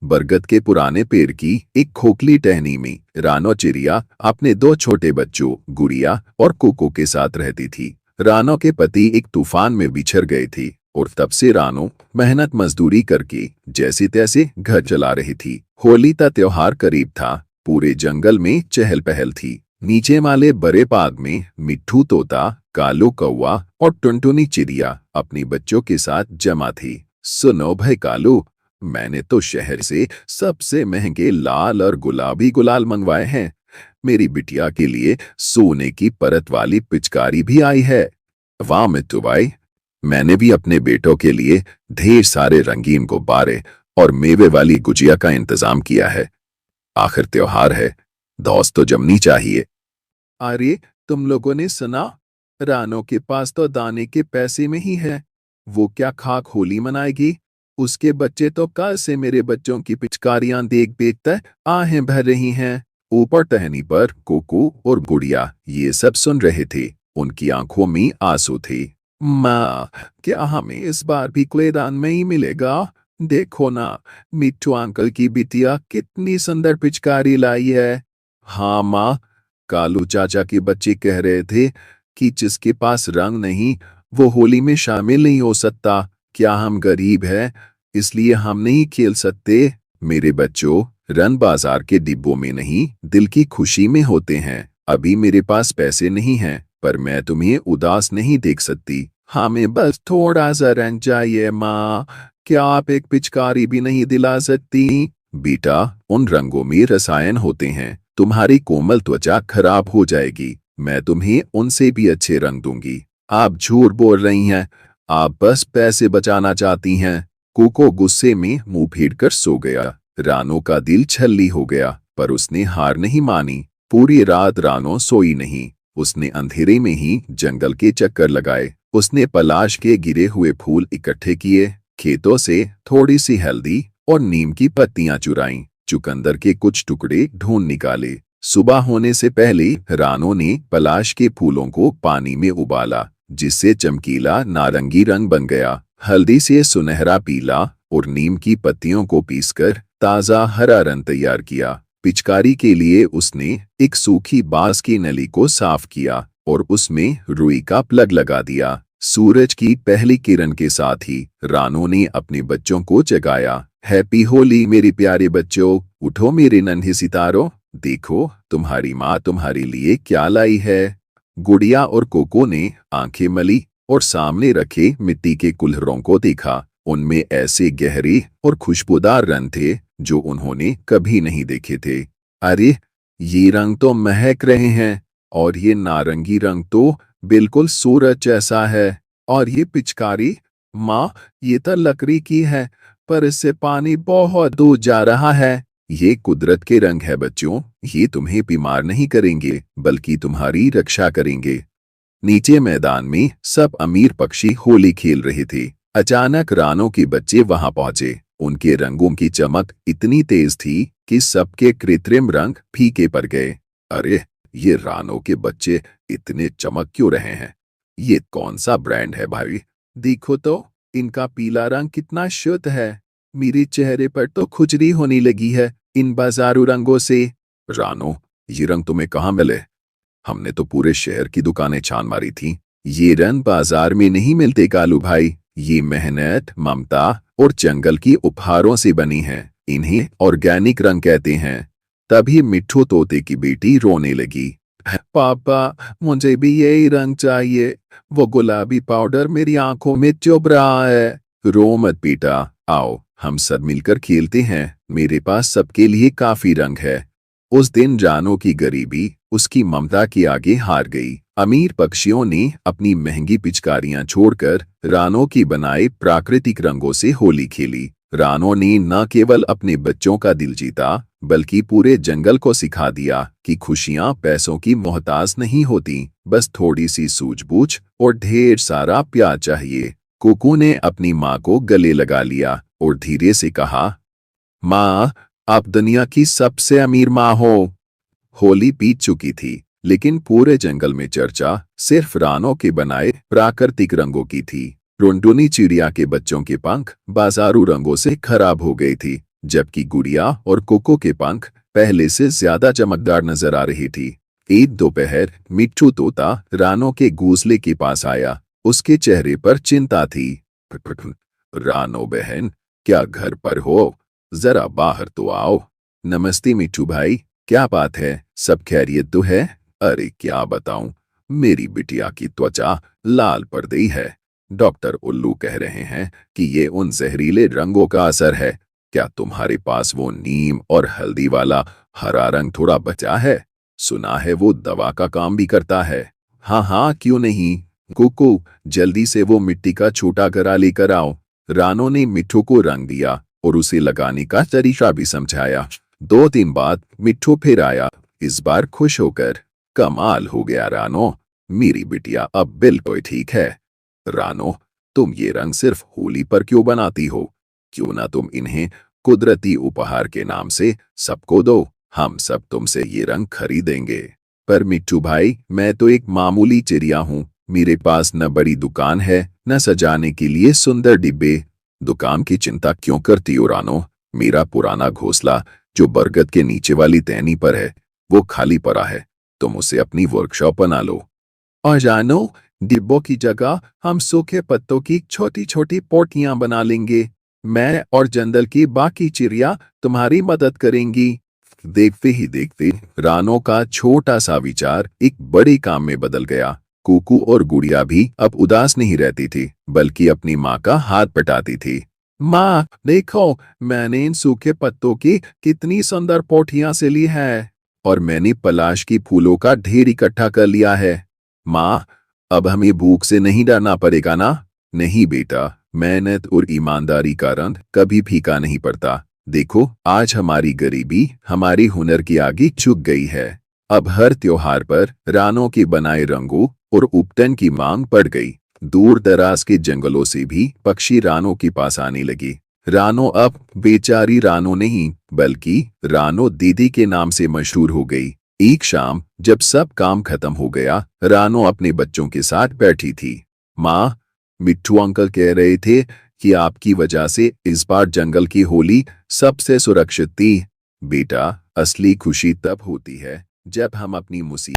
बरगद के पुराने पेड़ की एक खोखली टहनी में रानो चिड़िया अपने दो छोटे बच्चों गुड़िया और कोको के साथ रहती थी। रानो के पति एक तूफान में बिछड़ गए थे और तब से रानो मेहनत मजदूरी करके जैसे तैसे घर चला रही थी। होली का त्योहार करीब था। पूरे जंगल में चहल पहल थी। नीचे वाले बड़े बाग में मिट्ठू तोता, कालू कौवा और टुनटुनी चिड़िया अपने बच्चों के साथ जमा थी। सुनो भाई कालू, मैंने तो शहर से सबसे महंगे लाल और गुलाबी गुलाल मंगवाए हैं। मेरी बिटिया के लिए सोने की परत वाली पिचकारी भी आई है। वाह मिट्टू भाई, मैंने भी अपने बेटों के लिए ढेर सारे रंगीन गुब्बारे और मेवे वाली गुजिया का इंतजाम किया है। आखिर त्योहार है, दोस्त तो जमनी चाहिए। अरे, तुम लोगों ने सुना? रानो के पास तो दाने के पैसे में ही है। वो क्या खाक होली मनाएगी? उसके बच्चे तो कल से मेरे बच्चों की पिचकारियां देख देखकर आहें भर रही हैं। ऊपर टहनी पर कोको और गुड़िया ये सब सुन रहे थे। उनकी आंखों में आंसू थे। माँ, क्या हमें इस बार भी कूड़ेदान में ही मिलेगा? देखो ना, मिट्टू अंकल की बिटिया कितनी सुंदर पिचकारी लाई है। हाँ माँ, कालू चाचा के बच्चे कह रहे थे कि जिसके पास रंग नहीं वो होली में शामिल नहीं हो सकता। क्या हम गरीब हैं इसलिए हम नहीं खेल सकते? मेरे बच्चों, रंग बाजार के डिब्बों में नहीं दिल की खुशी में होते हैं। अभी मेरे पास पैसे नहीं हैं पर मैं तुम्हें उदास नहीं देख सकती। हमें बस थोड़ा सा रंग चाहिए माँ। क्या आप एक पिचकारी भी नहीं दिला सकती? बेटा, उन रंगों में रसायन होते हैं, तुम्हारी कोमल त्वचा खराब हो जाएगी। मैं तुम्हें उनसे भी अच्छे रंग दूंगी। आप झूठ बोल रही हैं। आप बस पैसे बचाना चाहती हैं। कोको गुस्से में मुंह फेर सो गया। रानो का दिल छल्ली हो गया पर उसने हार नहीं मानी। पूरी रात रानो सोई नहीं। उसने अंधेरे में ही जंगल के चक्कर लगाए। उसने पलाश के गिरे हुए फूल इकट्ठे किए, खेतों से थोड़ी सी हल्दी और नीम की पत्तियां चुराईं, चुकंदर के कुछ टुकड़े ढूंढ निकाले। सुबह होने से पहले रानो ने पलाश के फूलों को पानी में उबाला, जिससे चमकीला नारंगी रंग बन गया। हल्दी से सुनहरा पीला और नीम की पत्तियों को पीसकर ताजा हरा रंग तैयार किया। पिचकारी के लिए उसने एक सूखी बांस की नली को साफ किया और उसमें रुई का प्लग लगा दिया। सूरज की पहली किरण के साथ ही रानो ने अपने बच्चों को जगाया। हैप्पी होली मेरे प्यारे बच्चों, उठो मेरे नन्हे सितारों, देखो तुम्हारी माँ तुम्हारे लिए क्या लाई है। गुड़िया और कोको ने आंखें मली और सामने रखे मिट्टी के कुल्हड़ों को देखा। उनमें ऐसे गहरे और खुशबूदार रंग थे जो उन्होंने कभी नहीं देखे थे। अरे, ये रंग तो महक रहे हैं और ये नारंगी रंग तो बिल्कुल सूरज जैसा है। और ये पिचकारी, माँ, ये तो लकड़ी की है पर इससे पानी बहुत दूर जा रहा है। ये कुदरत के रंग है बच्चों, ये तुम्हें बीमार नहीं करेंगे बल्कि तुम्हारी रक्षा करेंगे। नीचे मैदान में सब अमीर पक्षी होली खेल रहे थे। अचानक रानो के बच्चे वहां पहुंचे। उनके रंगों की चमक इतनी तेज थी कि सबके कृत्रिम रंग फीके पड़ गए। अरे, ये रानो के बच्चे इतने चमक क्यों रहे हैं? ये कौन सा ब्रांड है भाई? देखो तो, इनका पीला रंग कितना शुद्ध है। मेरे चेहरे पर तो खुजली होने लगी है इन बाजारू रंगों से। रानो, ये रंग तुम्हें कहाँ मिले? हमने तो पूरे शहर की दुकानें छान मारी थी। ये रंग बाजार में नहीं मिलते कालू भाई। ये मेहनत, ममता और जंगल की उपहारों से बनी हैं। इन्हें ऑर्गेनिक रंग कहते हैं। तभी मिट्ठू तोते की बेटी रोने लगी। पापा, मुझे भी यही रंग चाहिए। वो गुलाबी पाउडर मेरी आंखों में चुभ रहा है। रो मत बेटा, आओ हम सब मिलकर खेलते हैं। मेरे पास सबके लिए काफी रंग है। उस दिन रानो की गरीबी उसकी ममता के आगे हार गई। अमीर पक्षियों ने अपनी महंगी पिचकारियां छोड़कर रानो की बनाए प्राकृतिक रंगों से होली खेली। रानो ने न केवल अपने बच्चों का दिल जीता बल्कि पूरे जंगल को सिखा दिया कि खुशियां पैसों की मोहताज नहीं होती, बस थोड़ी सी सूझबूझ और ढेर सारा प्यार चाहिए। कोको ने अपनी माँ को गले लगा लिया और धीरे से कहा, माँ, आप दुनिया की सबसे अमीर माँ हो। होली बीत चुकी थी लेकिन पूरे जंगल में चर्चा सिर्फ रानो के बनाए प्राकृतिक रंगों की थी। टुनटुनी चिड़िया के बच्चों के पंख बाजारू रंगों से खराब हो गई थी जबकि गुड़िया और कोको के पंख पहले से ज्यादा चमकदार नजर आ रही थी। एक दोपहर मिट्ठू तोता रानो के घोंसले के पास आया। उसके चेहरे पर चिंता थी। रानो बहन, क्या घर पर हो? जरा बाहर तो आओ। नमस्ते मिट्ठू भाई, क्या बात है? सब खैरियत तो है? अरे क्या बताऊं, मेरी बिटिया की त्वचा लाल पड़ गई है। डॉक्टर उल्लू कह रहे हैं कि ये उन जहरीले रंगों का असर है। क्या तुम्हारे पास वो नीम और हल्दी वाला हरा रंग थोड़ा बचा है? सुना है वो दवा का काम भी करता है। हाँ हाँ, क्यों नहीं। कुकू, जल्दी से वो मिट्टी का छोटा गरा लेकर आओ। रानो ने मिट्ठू को रंग दिया और उसे लगाने का तरीका भी समझाया। 2 दिन बाद मिट्ठू फिर आया, इस बार खुश होकर। कमाल हो गया रानो, मेरी बिटिया अब बिल्कुल ठीक है। रानो, तुम ये रंग सिर्फ होली पर क्यों बनाती हो? क्यों ना तुम इन्हें कुदरती उपहार के नाम से सबको दो। हम सब तुमसे ये रंग खरीदेंगे। पर मिट्ठू भाई, मैं तो एक मामूली चिड़िया हूँ। मेरे पास न बड़ी दुकान है न सजाने के लिए सुंदर डिब्बे। दुकान की चिंता क्यों करती हो रानो? मेरा पुराना घोंसला जो बरगद के नीचे वाली टहनी पर है, वो खाली पड़ा है। तुम उसे अपनी वर्कशॉप बना लो। और जानो, डिब्बों की जगह हम सूखे पत्तों की छोटी छोटी पोटियां बना लेंगे। मैं और जंगल की बाकी चिड़िया तुम्हारी मदद करेंगी। देखते ही देखते रानो का छोटा सा विचार एक बड़े काम में बदल गया। कुकू और गुड़िया भी अब उदास नहीं रहती थी, बल्कि अपनी माँ का हाथ पटाती थी। माँ देखो, मैंने इन सूखे पत्तों की कितनी सुंदर पोटियां से ली है। और मैंने पलाश की फूलों का ढेर इकट्ठा कर लिया है। माँ, अब हमें भूख से नहीं डरना पड़ेगा ना? नहीं बेटा, मेहनत और ईमानदारी का रंग कभी फीका नहीं पड़ता। देखो, आज हमारी गरीबी हमारी हुनर की आगे झुक गई है। अब हर त्योहार पर रानों के बनाए रंगों और उपटन की मांग बढ़ गई। दूर दराज के जंगलों से भी पक्षी रानों के पास आने लगे। रानो अब बेचारी रानो नहीं, बल्कि रानो दीदी के नाम से मशहूर हो गई। एक शाम जब सब काम खत्म हो गया, रानो अपने बच्चों के साथ बैठी थी। माँ, मिट्ठू अंकल कह रहे थे कि आपकी वजह से इस बार जंगल की होली सबसे सुरक्षित थी। बेटा, असली खुशी तब होती है जब हम अपनी मुसीबत